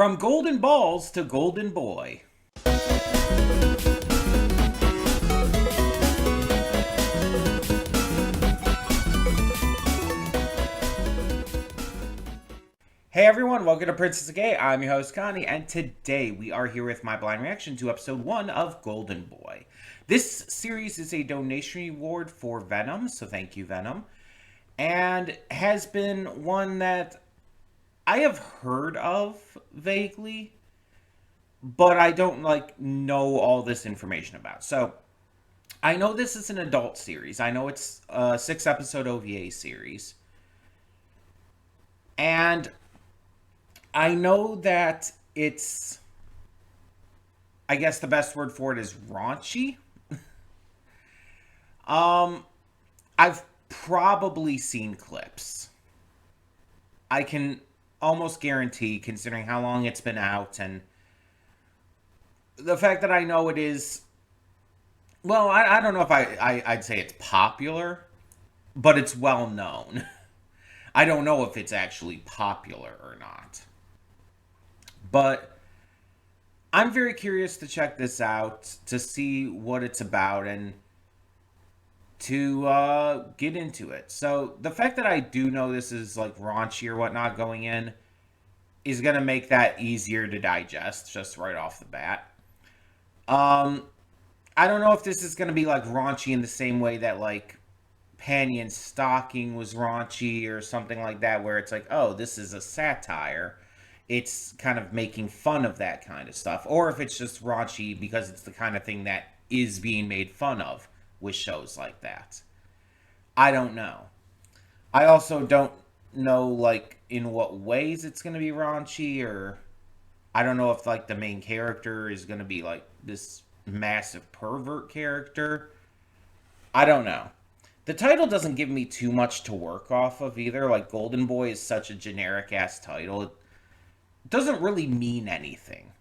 From golden balls to golden boy. Hey everyone, welcome to Princess Gay. I'm your host Connie, and today we are here with my blind reaction to episode 1 of Golden Boy. This series is a donation reward for Venom, so thank you Venom, and has been one that I have heard of vaguely, but I don't know all this information about. So I know this is an adult series. I know it's a 6-episode OVA series, and I know that it's, I guess the best word for it is raunchy. I've probably seen clips. I can almost guarantee, considering how long it's been out and the fact that I know it is, well, I don't know if I'd say it's popular, but it's well known. I don't know if it's actually popular or not. But I'm very curious to check this out, to see what it's about, and to get into it. So the fact that I do know this is like raunchy or whatnot going in is going to make that easier to digest just right off the bat. I don't know if this is going to be like raunchy in the same way that like Panty and Stocking was raunchy or something like that, where it's like, oh, this is a satire. It's kind of making fun of that kind of stuff. Or if it's just raunchy because it's the kind of thing that is being made fun of with shows like that. I don't know. I also don't know, like, in what ways it's going to be raunchy, or I don't know if, like, the main character is going to be, like, this massive pervert character. I don't know. The title doesn't give me too much to work off of either. Like, Golden Boy is such a generic-ass title. It doesn't really mean anything.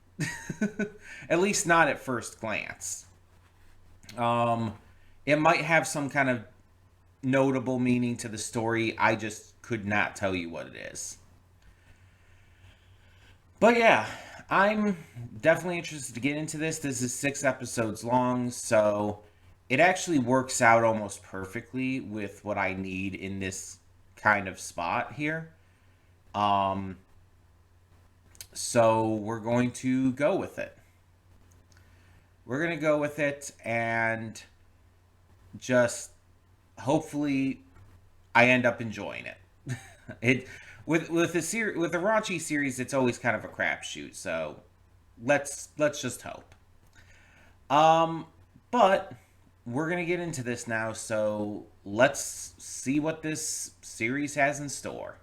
At least not at first glance. It might have some kind of notable meaning to the story. I just could not tell you what it is. But yeah, I'm definitely interested to get into this. This is 6 episodes long, so it actually works out almost perfectly with what I need in this kind of spot here. So we're going to go with it. We're going to go with it and just hopefully I end up enjoying it. With a raunchy series, it's always kind of a crapshoot. So let's just hope. But we're going to get into this now, so let's see what this series has in store.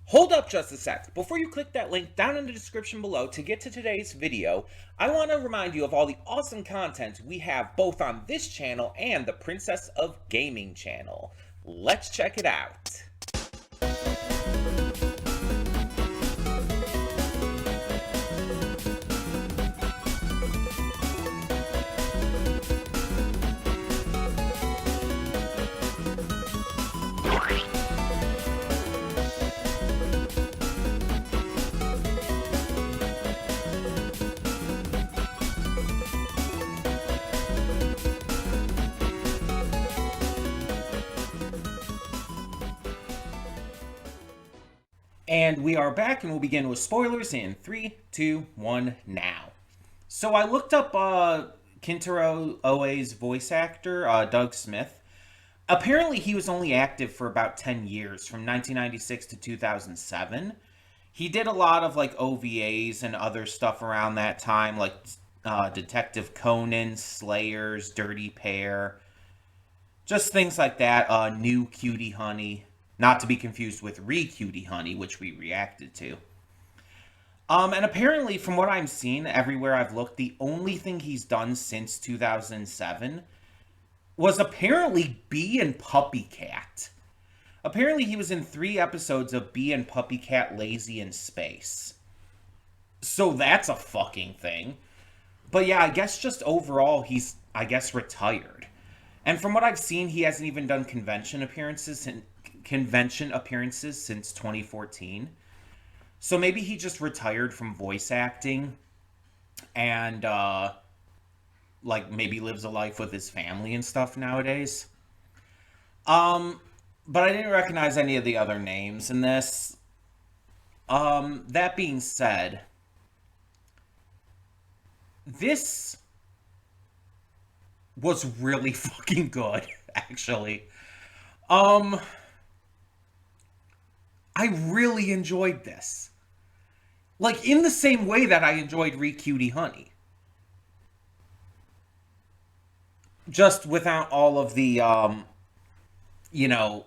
Hold up just a sec. Before you click that link down in the description below to get to today's video, I want to remind you of all the awesome content we have both on this channel and the Princess of Gaming channel. Let's check it out. And we are back, and we'll begin with spoilers in 3, 2, 1, now. So I looked up Kintaro Oe's voice actor, Doug Smith. Apparently he was only active for about 10 years, from 1996 to 2007. He did a lot of like OVAs and other stuff around that time, like Detective Conan, Slayers, Dirty Pair. Just things like that. New Cutie Honey. Not to be confused with Cutie Honey, which we reacted to. And apparently, from what I'm seeing everywhere I've looked, the only thing he's done since 2007 was apparently Bee and Puppy Cat. Apparently, he was in 3 episodes of Bee and Puppy Cat Lazy in Space. So that's a fucking thing. But yeah, I guess just overall, he's, I guess, retired. And from what I've seen, he hasn't even done convention appearances since 2014. So maybe he just retired from voice acting and like maybe lives a life with his family and stuff nowadays. Um, but I didn't recognize any of the other names in this. That being said, this was really fucking good, actually. Um, I really enjoyed this. Like, in the same way that I enjoyed Re Cutie Honey. Just without all of the, you know,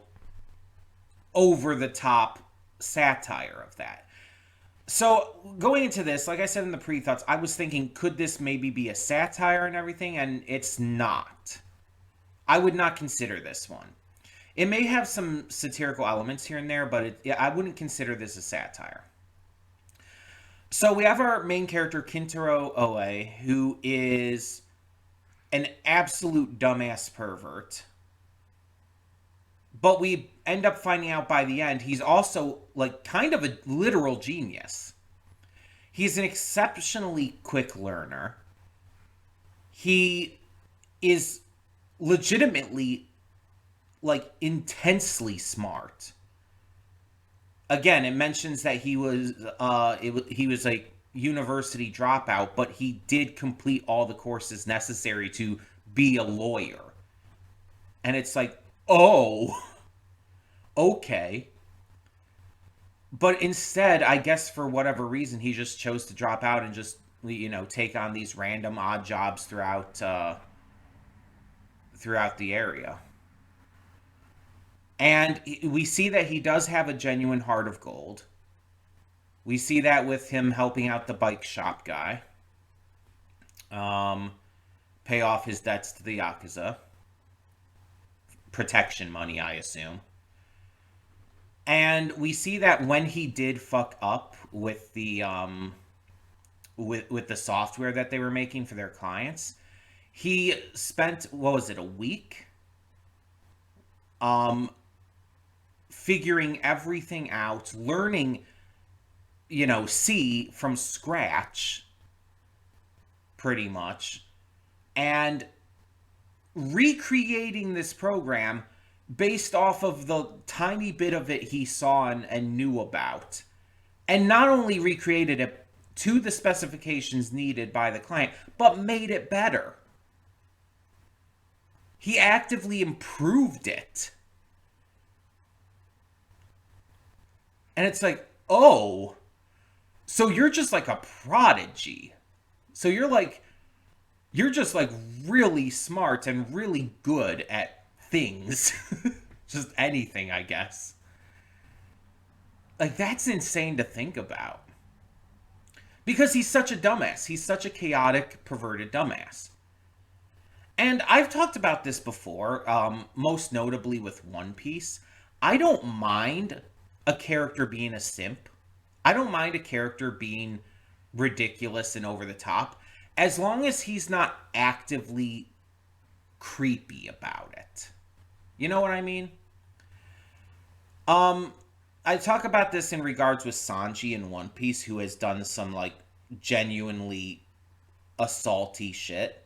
over the top satire of that. So, going into this, like I said in the pre thoughts, I was thinking, could this maybe be a satire and everything? And it's not. I would not consider this one. It may have some satirical elements here and there, but I wouldn't consider this a satire. So we have our main character, Kintaro Oe, who is an absolute dumbass pervert. But we end up finding out by the end he's also like kind of a literal genius. He's an exceptionally quick learner. He is legitimately like intensely smart. Again, it mentions that he was a university dropout, but he did complete all the courses necessary to be a lawyer. And it's like, oh, okay. But instead, I guess for whatever reason, he just chose to drop out and just take on these random odd jobs throughout the area. And we see that he does have a genuine heart of gold. We see that with him helping out the bike shop guy, um, pay off his debts to the Yakuza. Protection money, I assume. And we see that when he did fuck up with the with the software that they were making for their clients, he spent, what was it, a week um figuring everything out, learning, C from scratch, pretty much, and recreating this program based off of the tiny bit of it he saw and knew about. And not only recreated it to the specifications needed by the client, but made it better. He actively improved it. And it's like, oh, so you're just like a prodigy. So you're just like really smart and really good at things. Just anything, I guess. Like, that's insane to think about. Because he's such a dumbass. He's such a chaotic, perverted dumbass. And I've talked about this before, most notably with One Piece. I don't mind a character being a simp. I don't mind a character being ridiculous and over the top, as long as he's not actively creepy about it. You know what I mean? Um, I talk about this in regards with Sanji in One Piece, who has done some like genuinely assaulty shit.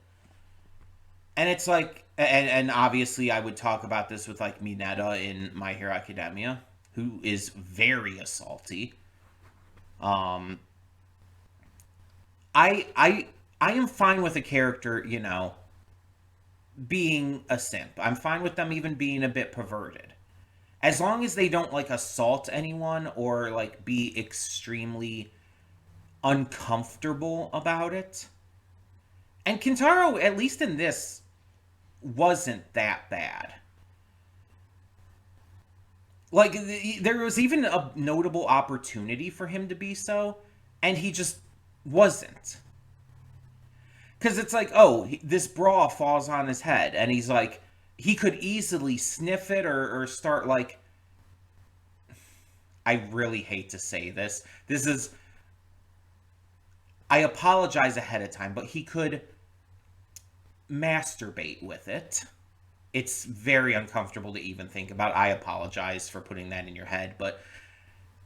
And it's like, and obviously I would talk about this with like Mineta in My Hero Academia, who is very assaulty. Um, I am fine with a character, being a simp. I'm fine with them even being a bit perverted. As long as they don't like assault anyone or like be extremely uncomfortable about it. And Kintaro, at least in this, wasn't that bad. Like, there was even a notable opportunity for him to be so, and he just wasn't. Because it's like, oh, this bra falls on his head, and he's like, he could easily sniff it or start like, I really hate to say this. I apologize ahead of time, but he could masturbate with it. It's very uncomfortable to even think about. I apologize for putting that in your head, but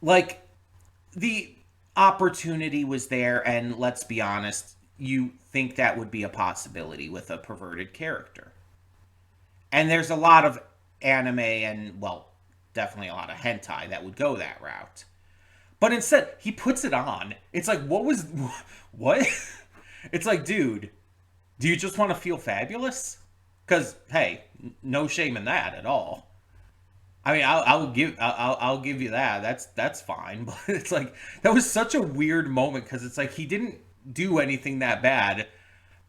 like the opportunity was there, and let's be honest, you think that would be a possibility with a perverted character. And there's a lot of anime and, well, definitely a lot of hentai that would go that route. But instead, he puts it on. It's like, what was. What? It's like, dude, do you just want to feel fabulous? Because, hey, no shame in that at all. I mean, I'll give you that. That's fine. But it's like that was such a weird moment because it's like he didn't do anything that bad,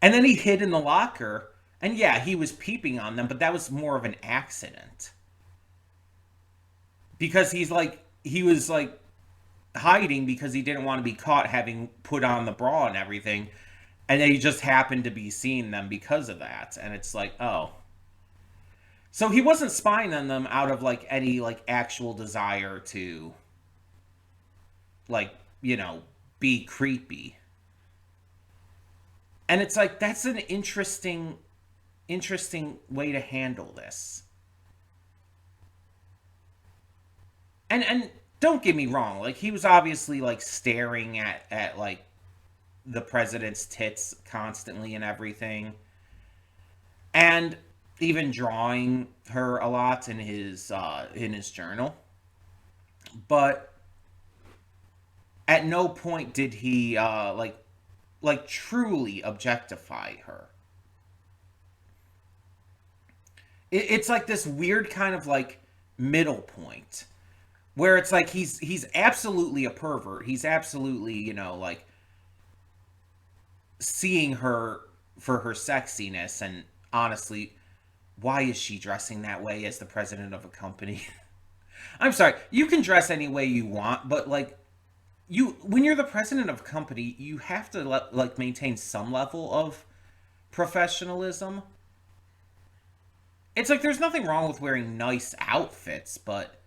and then he hid in the locker, and yeah, he was peeping on them, but that was more of an accident because he was like hiding because he didn't want to be caught having put on the bra and everything, and then he just happened to be seeing them because of that, and it's like, oh. So he wasn't spying on them out of like any like actual desire to like, be creepy. And it's like that's an interesting way to handle this. And don't get me wrong, like he was obviously like staring at like the president's tits constantly and everything. And even drawing her a lot in his journal. But at no point did he like truly objectify her. It's like this weird kind of like middle point where it's like he's absolutely a pervert. He's absolutely, like seeing her for her sexiness, and honestly, why is she dressing that way as the president of a company? I'm sorry, you can dress any way you want, but like when you're the president of a company, you have to like maintain some level of professionalism. It's like there's nothing wrong with wearing nice outfits, but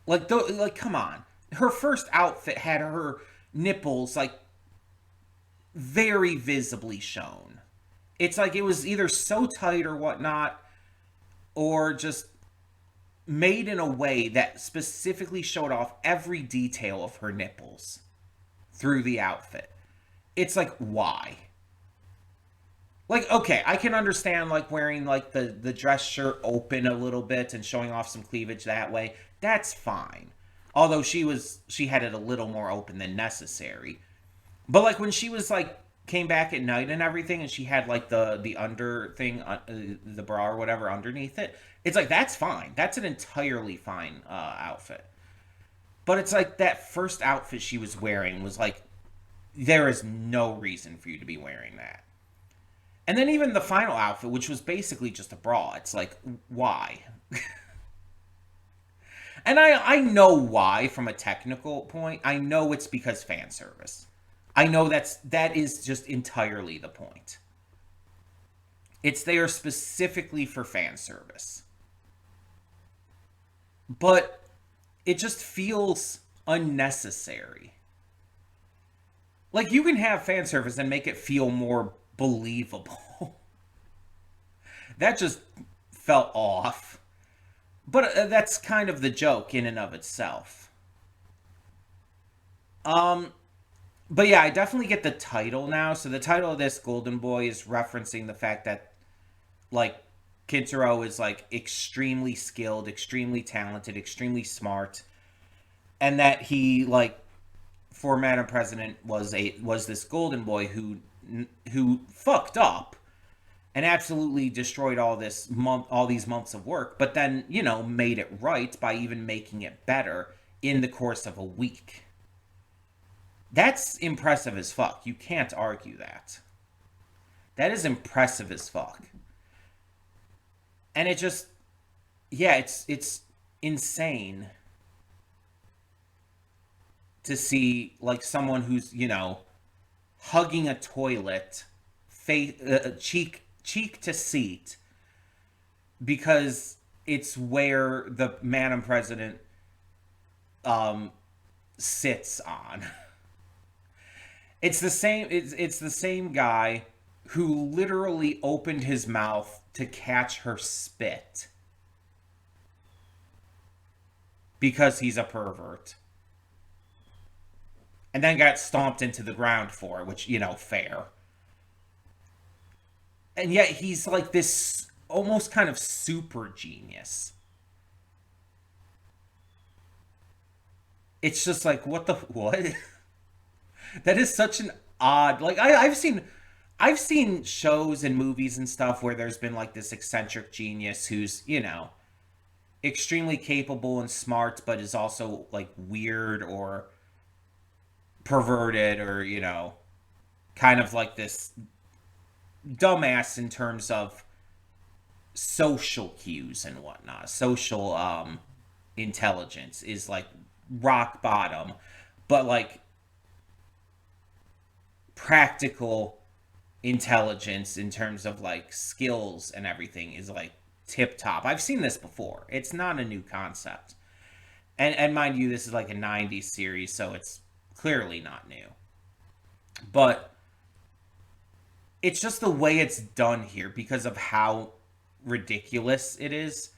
like come on. Her first outfit had her nipples like very visibly shown. It's like it was either so tight or whatnot, or just made in a way that specifically showed off every detail of her nipples through the outfit. It's like, why? Like, okay, I can understand like wearing like the dress shirt open a little bit and showing off some cleavage that way. That's fine. Although she had it a little more open than necessary. But like when she was like came back at night and everything, and she had like the under thing, the bra or whatever underneath it. It's like that's fine. That's an entirely fine outfit. But it's like that first outfit she was wearing was like there is no reason for you to be wearing that. And then even the final outfit, which was basically just a bra, it's like why? And I know why from a technical point. I know it's because fan service. I know that is just entirely the point. It's there specifically for fan service. But it just feels unnecessary. Like you can have fan service and make it feel more believable. That just felt off. But that's kind of the joke in and of itself. Um but yeah, I definitely get the title now. So the title of this Golden Boy is referencing the fact that like Kintaro is like extremely skilled, extremely talented, extremely smart, and that he like for Madam President was this Golden Boy who fucked up and absolutely destroyed all these months of work, but then made it right by even making it better in the course of a week. That's impressive as fuck. You can't argue that. That is impressive as fuck. And it just, yeah, it's insane to see like someone who's hugging a toilet, face cheek to seat, because it's where the Madam President sits on. It's the same guy who literally opened his mouth to catch her spit because he's a pervert. and then got stomped into the ground for it, which, fair. And yet he's like this almost kind of super genius. It's just like, what the what? That is such an odd, like, I've seen shows and movies and stuff where there's been like this eccentric genius who's, extremely capable and smart, but is also like weird or perverted, or, kind of like this dumbass in terms of social cues and whatnot. Social intelligence is like rock bottom, but like practical intelligence in terms of like skills and everything is like tip top. I've seen this before. It's not a new concept. And mind you, this is like a 90s series, so it's clearly not new. But it's just the way it's done here because of how ridiculous it is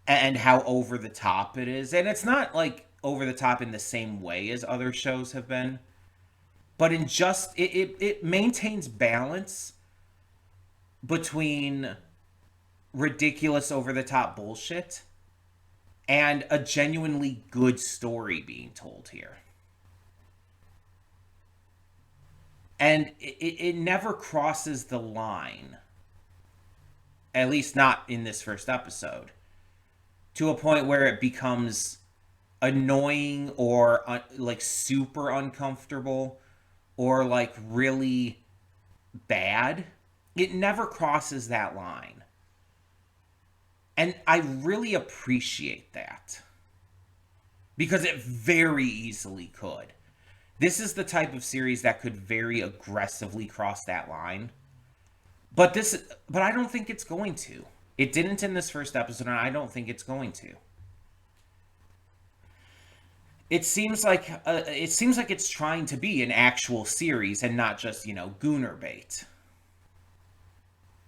and how over the top it is. And it's not like over the top in the same way as other shows have been, but in just it maintains balance between ridiculous over the top bullshit and a genuinely good story being told here. And it never crosses the line, at least not in this first episode, to a point where it becomes annoying or like super uncomfortable or like really bad. It never crosses that line. And I really appreciate that because it very easily could. This is the type of series that could very aggressively cross that line. But I don't think it's going to. It didn't in this first episode, and I don't think it's going to. It seems like it's trying to be an actual series and not just, gooner bait,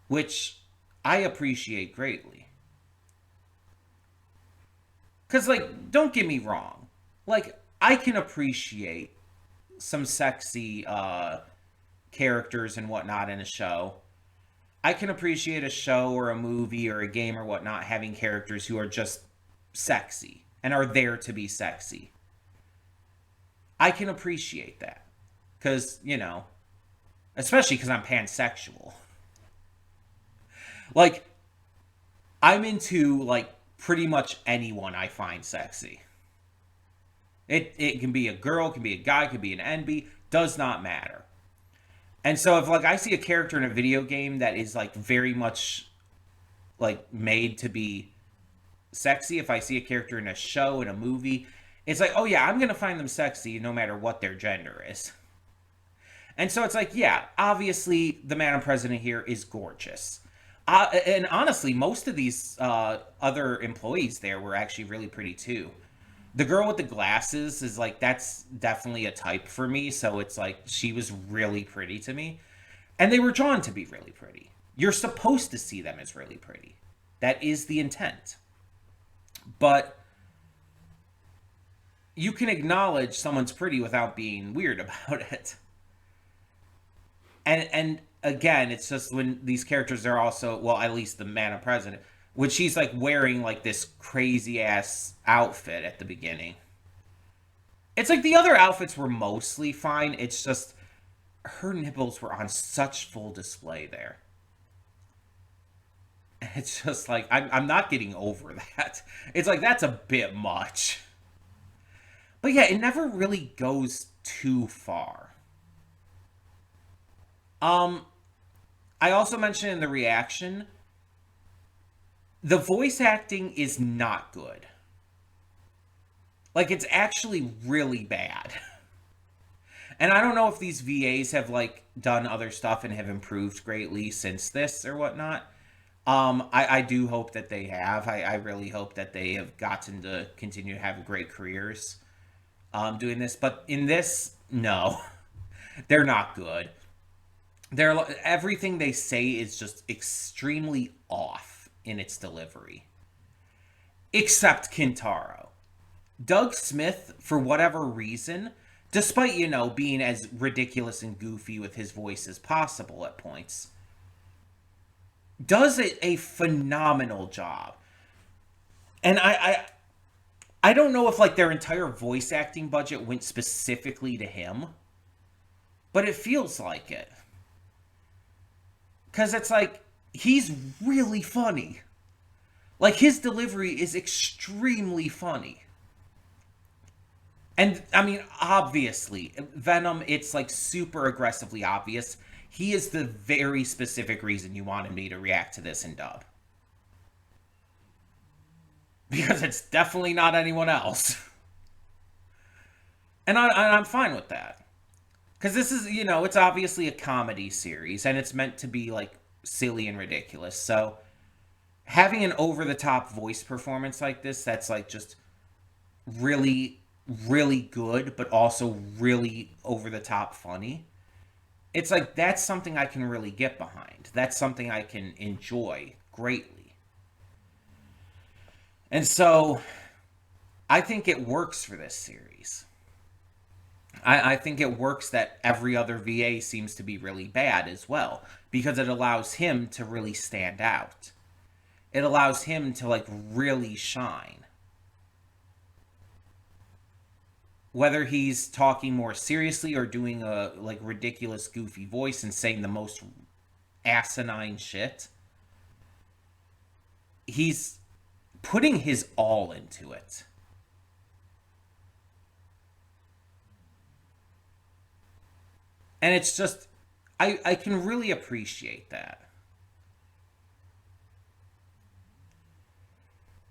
which I appreciate greatly. Cuz like, don't get me wrong. Like, I can appreciate some sexy characters and whatnot in a show. I can appreciate a show or a movie or a game or whatnot having characters who are just sexy and are there to be sexy. I can appreciate that. Because, especially because I'm pansexual. Like, I'm into, like, pretty much anyone I find sexy. It can be a girl, can be a guy, can be an NB, does not matter. And so if like I see a character in a video game that is like very much like made to be sexy, if I see a character in a show, in a movie, it's like, oh yeah, I'm gonna find them sexy no matter what their gender is. And so it's like, yeah, obviously the Madam President here is gorgeous. And honestly, most of these other employees there were actually really pretty too. The girl with the glasses is like, that's definitely a type for me. So it's like, she was really pretty to me. And they were drawn to be really pretty. You're supposed to see them as really pretty. That is the intent. But you can acknowledge someone's pretty without being weird about it. And again, it's just when these characters are also, well, at least the Madam President, when she's like wearing like this crazy ass outfit at the beginning. It's like the other outfits were mostly fine. It's just her nipples were on such full display there. It's just like I'm not getting over that. It's like that's a bit much. But yeah, it never really goes too far. Um, I also mentioned in the reaction, the voice acting is not good. Like, it's actually really bad. And I don't know if these VAs have, like, done other stuff and have improved greatly since this or whatnot. I do hope that they have. I really hope that they have gotten to continue to have great careers doing this. But in this, no. They're not good. Everything they say is just extremely off in its delivery. Except Kintaro. Doug Smith, for whatever reason, despite, being as ridiculous and goofy with his voice as possible at points, does it a phenomenal job. And I don't know if like their entire voice acting budget went specifically to him, but it feels like it. Cuz it's like he's really funny. Like his delivery is extremely funny. And I mean, obviously, Venom, it's like super aggressively obvious. He is the very specific reason you wanted me to react to this in dub. Because it's definitely not anyone else. And I'm fine with that. Because this is, it's obviously a comedy series and it's meant to be like silly and ridiculous. So having an over the top voice performance like this that's like just really, really good, but also really over the top funny, it's like that's something I can really get behind. That's something I can enjoy greatly. And so I think it works for this series. I think it works that every other VA seems to be really bad as well, because it allows him to really stand out. It allows him to like really shine. Whether he's talking more seriously or doing a like ridiculous goofy voice and saying the most asinine shit, he's putting his all into it. And it's just I can really appreciate that.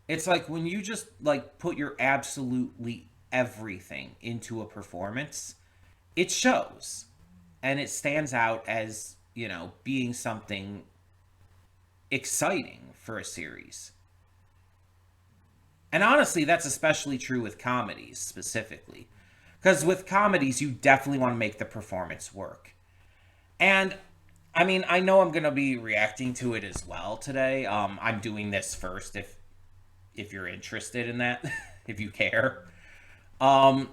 It's like when you just like put your absolutely everything into a performance, it shows and it stands out as, being something exciting for a series. And honestly, that's especially true with comedies specifically. Because with comedies, you definitely want to make the performance work. And I mean, I know I'm going to be reacting to it as well today. I'm doing this first if you're interested in that, if you care. Um,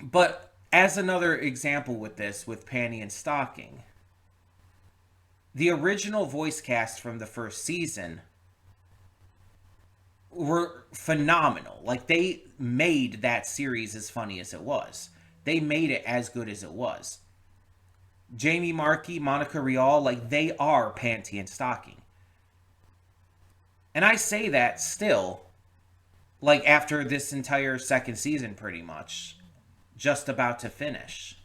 but as another example with this, with Panty and Stocking, the original voice cast from the first season were phenomenal. Like they made that series as funny as it was. They made it as good as it was. Jamie Markey, Monica Rial, like they are Panty and Stocking. And I say that still, like after this entire second season, pretty much, just about to finish.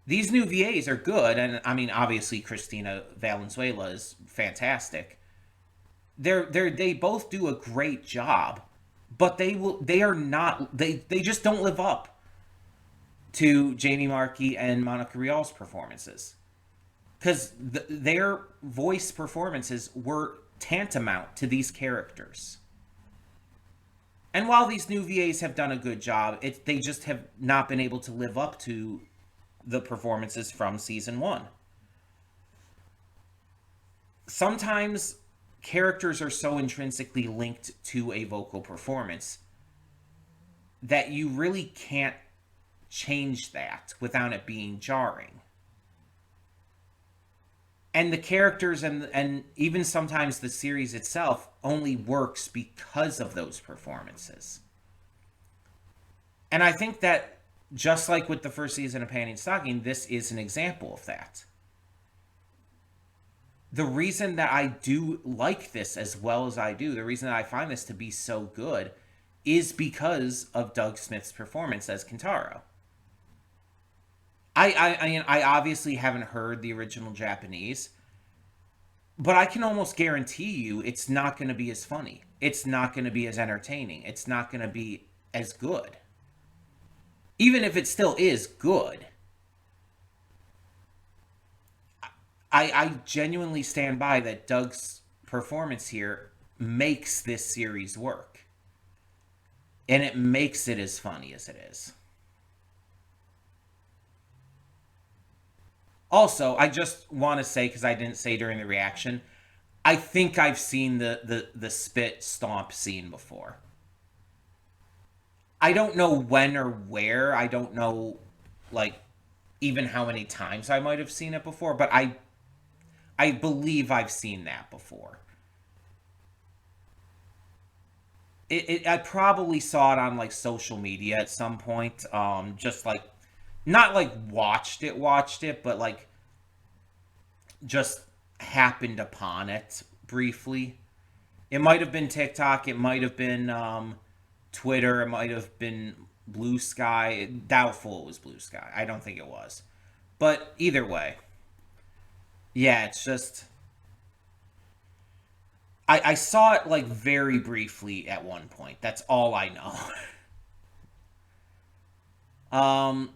These new VAs are good, and I mean, obviously, Christina Valenzuela is fantastic. They both do a great job, but they are not they just don't live up to Jamie Markey and Monica Rial's performances, because their voice performances were tantamount to these characters. And while these new VAs have done a good job, they just have not been able to live up to the performances from season one. Sometimes characters are so intrinsically linked to a vocal performance that you really can't change that without it being jarring. And the characters and even sometimes the series itself only works because of those performances. And I think that just like with the first season of Panty and Stocking, this is an example of that. The reason that I do like this as well as I do, the reason that I find this to be so good, is because of Doug Smith's performance as Kentaro. I obviously haven't heard the original Japanese, but I can almost guarantee you it's not going to be as funny. It's not going to be as entertaining. It's not going to be as good. Even if it still is good, I genuinely stand by that Doug's performance here makes this series work. And it makes it as funny as it is. Also, I just want to say, because I didn't say during the reaction, I think I've seen the spit stomp scene before. I don't know when or where. I don't know, like, even how many times I might have seen it before, but I believe I've seen that before. I probably saw it on like social media at some point. Just like not like watched it, but like just happened upon it briefly. It might have been TikTok. It might have been Twitter. It might have been Blue Sky. Doubtful it was Blue Sky. I don't think it was. But either way, yeah, it's just I saw it like very briefly at one point. That's all I know. um,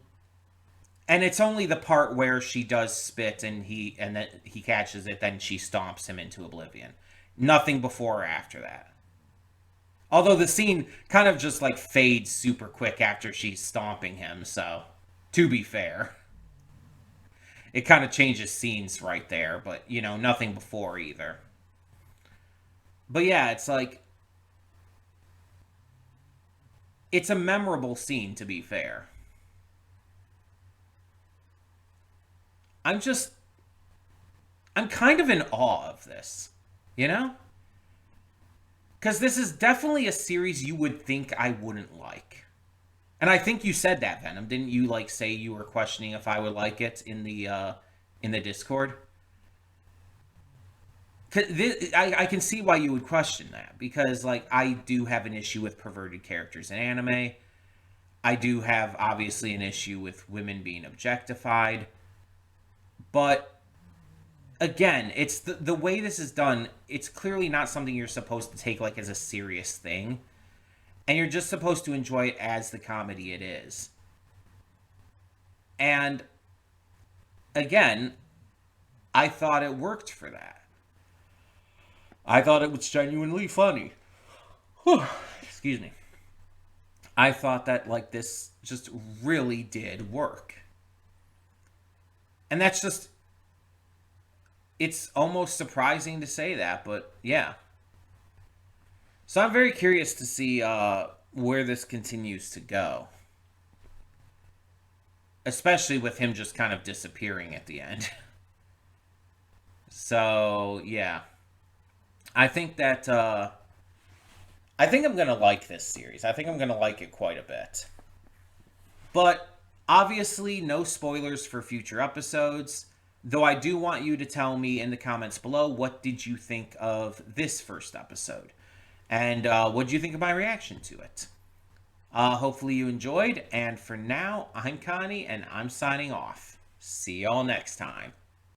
and it's only the part where she does spit and then he catches it. Then she stomps him into oblivion. Nothing before or after that. Although the scene kind of just like fades super quick after she's stomping him. So, to be fair, it kind of changes scenes right there. But you know, nothing before either. But yeah, it's like it's a memorable scene, to be fair. I'm just, I'm kind of in awe of this, you know? Because this is definitely a series you would think I wouldn't like. And I think you said that, Venom. Didn't you, like, say you were questioning if I would like it in the Discord? I can see why you would question that. Because, like, I do have an issue with perverted characters in anime. I do have, obviously, an issue with women being objectified. But again, it's the way this is done, it's clearly not something you're supposed to take like as a serious thing. And you're just supposed to enjoy it as the comedy it is. And again, I thought it worked for that. I thought it was genuinely funny. Whew, excuse me. I thought that like this just really did work. And that's just it's almost surprising to say that, but yeah. So I'm very curious to see where this continues to go, especially with him just kind of disappearing at the end. So yeah, I think that I think I'm gonna like this series. I think I'm gonna like it quite a bit. But obviously, no spoilers for future episodes. Though I do want you to tell me in the comments below, what did you think of this first episode? And what did you think of my reaction to it? Hopefully you enjoyed. And for now, I'm Connie, and I'm signing off. See y'all next time.